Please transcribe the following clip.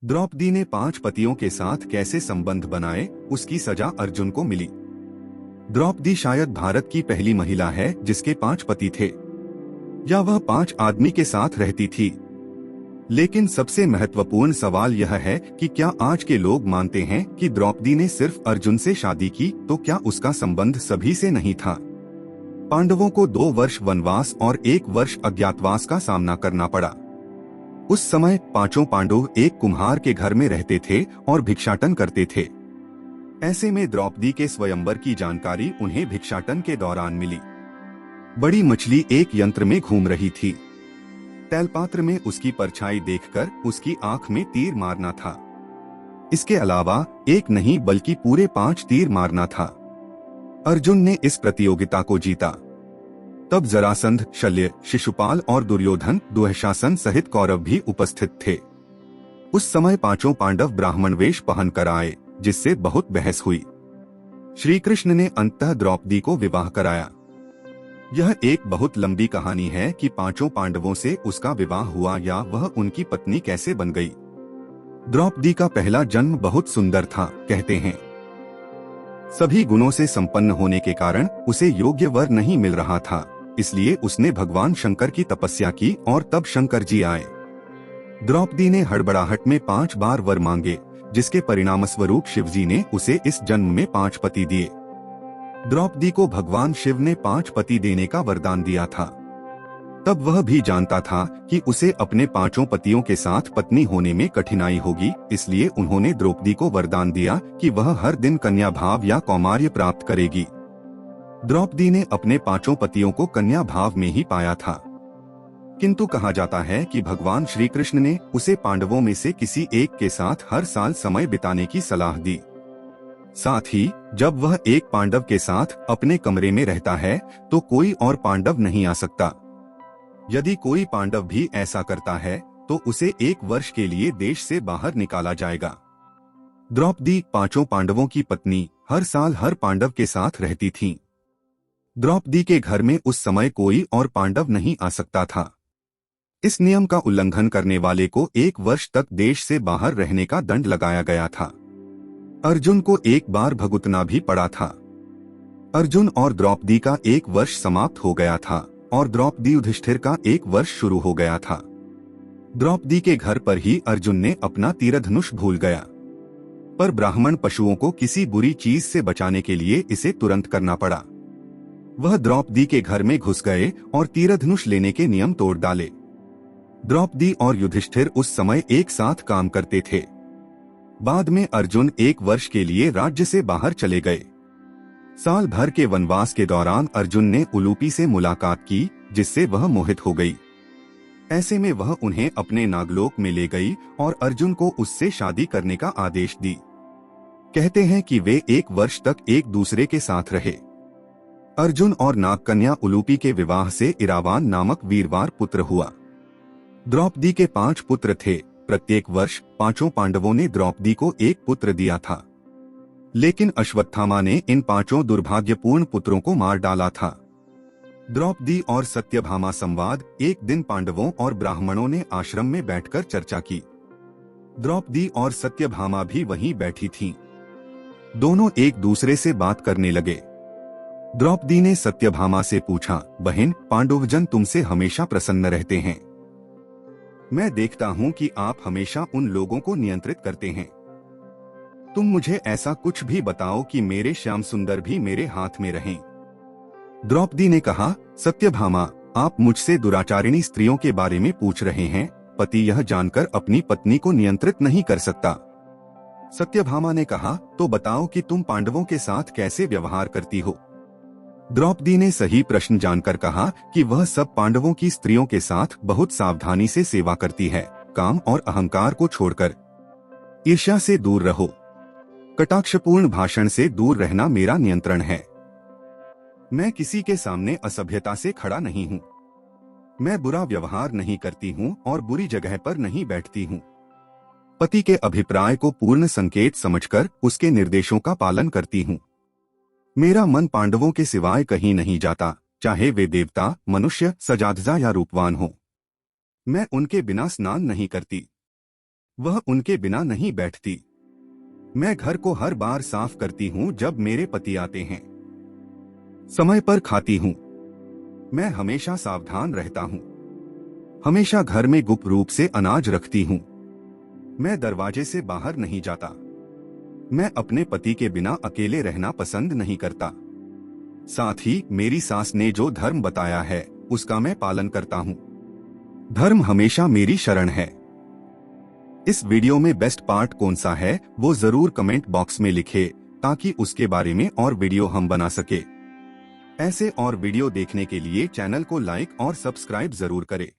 द्रौपदी ने 5 पतियों के साथ कैसे संबंध बनाए, उसकी सजा अर्जुन को मिली। द्रौपदी शायद भारत की पहली महिला है जिसके 5 पति थे, या वह 5 आदमी के साथ रहती थी। लेकिन सबसे महत्वपूर्ण सवाल यह है कि क्या आज के लोग मानते हैं कि द्रौपदी ने सिर्फ अर्जुन से शादी की, तो क्या उसका संबंध सभी से नहीं था? पांडवों को 2 वर्ष वनवास और 1 वर्ष अज्ञातवास का सामना करना पड़ा। उस समय 5 पांडव एक कुम्हार के घर में रहते थे और भिक्षाटन करते थे। ऐसे में द्रौपदी के स्वयंवर की जानकारी उन्हें भिक्षाटन के दौरान मिली। बड़ी मछली एक यंत्र में घूम रही थी। तैलपात्र में उसकी परछाई देखकर उसकी आंख में तीर मारना था। इसके अलावा एक नहीं बल्कि पूरे 5 तीर मारना था। अर्जुन ने इस प्रतियोगिता को जीता। तब जरासंध, शल्य, शिशुपाल और दुर्योधन, दुःशासन सहित कौरव भी उपस्थित थे। उस समय 5 पांडव ब्राह्मण वेश पहन कर आए, जिससे बहुत बहस हुई। श्री कृष्ण ने अंततः द्रौपदी को विवाह कराया। यह एक बहुत लंबी कहानी है कि 5 पांडवों से उसका विवाह हुआ या वह उनकी पत्नी कैसे बन गई। द्रौपदी का पहला जन्म बहुत सुंदर था, कहते हैं। सभी गुणों से संपन्न होने के कारण उसे योग्य वर नहीं मिल रहा था, इसलिए उसने भगवान शंकर की तपस्या की और तब शंकर जी आए। द्रौपदी ने हड़बड़ाहट में 5 बार वर मांगे, जिसके परिणामस्वरूप शिवजी ने उसे इस जन्म में 5 पति दिए। द्रौपदी को भगवान शिव ने 5 पति देने का वरदान दिया था। तब वह भी जानता था कि उसे अपने 5 पतियों के साथ पत्नी होने में कठिनाई होगी, इसलिए उन्होंने द्रौपदी को वरदान दिया कि वह हर दिन कन्या भाव या कौमार्य प्राप्त करेगी। द्रौपदी ने अपने 5 पतियों को कन्या भाव में ही पाया था, किंतु कहा जाता है कि भगवान श्री कृष्ण ने उसे पांडवों में से किसी एक के साथ हर साल समय बिताने की सलाह दी। साथ ही जब वह एक पांडव के साथ अपने कमरे में रहता है तो कोई और पांडव नहीं आ सकता। यदि कोई पांडव भी ऐसा करता है तो उसे 1 वर्ष के लिए देश से बाहर निकाला जाएगा। द्रौपदी 5 पांडवों की पत्नी हर साल हर पांडव के साथ रहती थी। द्रौपदी के घर में उस समय कोई और पांडव नहीं आ सकता था। इस नियम का उल्लंघन करने वाले को 1 वर्ष तक देश से बाहर रहने का दंड लगाया गया था। अर्जुन को 1 बार भुगतना भी पड़ा था। अर्जुन और द्रौपदी का 1 वर्ष समाप्त हो गया था और द्रौपदी युधिष्ठिर का 1 वर्ष शुरू हो गया था। द्रौपदी के घर पर ही अर्जुन ने अपना तीरधनुष भूल गया, पर ब्राह्मण पशुओं को किसी बुरी चीज से बचाने के लिए इसे तुरंत करना पड़ा। वह द्रौपदी के घर में घुस गए और तीरधनुष लेने के नियम तोड़ डाले। द्रौपदी और युधिष्ठिर उस समय एक साथ काम करते थे। बाद में अर्जुन 1 वर्ष के लिए राज्य से बाहर चले गए। साल भर के वनवास के दौरान अर्जुन ने उलूपी से मुलाकात की, जिससे वह मोहित हो गई। ऐसे में वह उन्हें अपने नागलोक में ले गई और अर्जुन को उससे शादी करने का आदेश दी। कहते हैं कि वे 1 वर्ष तक एक दूसरे के साथ रहे। अर्जुन और नागकन्या उलूपी के विवाह से इरावान नामक वीरवार पुत्र हुआ। द्रौपदी के 5 पुत्र थे। प्रत्येक वर्ष 5 पांडवों ने द्रौपदी को 1 पुत्र दिया था, लेकिन अश्वत्थामा ने इन 5 दुर्भाग्यपूर्ण पुत्रों को मार डाला था। द्रौपदी और सत्यभामा संवाद। एक दिन पांडवों और ब्राह्मणों ने आश्रम में बैठकर चर्चा की। द्रौपदी और सत्यभामा भी वहीं बैठी थीं। दोनों एक दूसरे से बात करने लगे। द्रौपदी ने सत्यभामा से पूछा, बहन, पांडवजन तुमसे हमेशा प्रसन्न रहते हैं। मैं देखता हूं कि आप हमेशा उन लोगों को नियंत्रित करते हैं। तुम मुझे ऐसा कुछ भी बताओ कि मेरे श्याम सुंदर भी मेरे हाथ में रहें। द्रौपदी ने कहा, सत्यभामा, आप मुझसे दुराचारिणी स्त्रियों के बारे में पूछ रहे हैं। पति यह जानकर अपनी पत्नी को नियंत्रित नहीं कर सकता। सत्यभामा ने कहा, तो बताओ कि तुम पांडवों के साथ कैसे व्यवहार करती हो। द्रौपदी ने सही प्रश्न जानकर कहा कि वह सब पांडवों की स्त्रियों के साथ बहुत सावधानी से सेवा करती है। काम और अहंकार को छोड़कर ईर्ष्या से दूर रहो। कटाक्षपूर्ण भाषण से दूर रहना मेरा नियंत्रण है। मैं किसी के सामने असभ्यता से खड़ा नहीं हूँ। मैं बुरा व्यवहार नहीं करती हूँ और बुरी जगह पर नहीं बैठती हूँ। पति के अभिप्राय को पूर्ण संकेत समझकर उसके निर्देशों का पालन करती हूँ। मेरा मन पांडवों के सिवाय कहीं नहीं जाता, चाहे वे देवता, मनुष्य, सजाधजा या रूपवान हो। मैं उनके बिना स्नान नहीं करती। वह उनके बिना नहीं बैठती। मैं घर को हर बार साफ करती हूँ जब मेरे पति आते हैं। समय पर खाती हूँ। मैं हमेशा सावधान रहता हूँ। हमेशा घर में गुप्त रूप से अनाज रखती हूँ। मैं दरवाजे से बाहर नहीं जाता। मैं अपने पति के बिना अकेले रहना पसंद नहीं करता। साथ ही मेरी सास ने जो धर्म बताया है उसका मैं पालन करता हूँ। धर्म हमेशा मेरी शरण है। इस वीडियो में बेस्ट पार्ट कौन सा है वो जरूर कमेंट बॉक्स में लिखे ताकि उसके बारे में और वीडियो हम बना सके। ऐसे और वीडियो देखने के लिए चैनल को लाइक और सब्सक्राइब जरूर करें।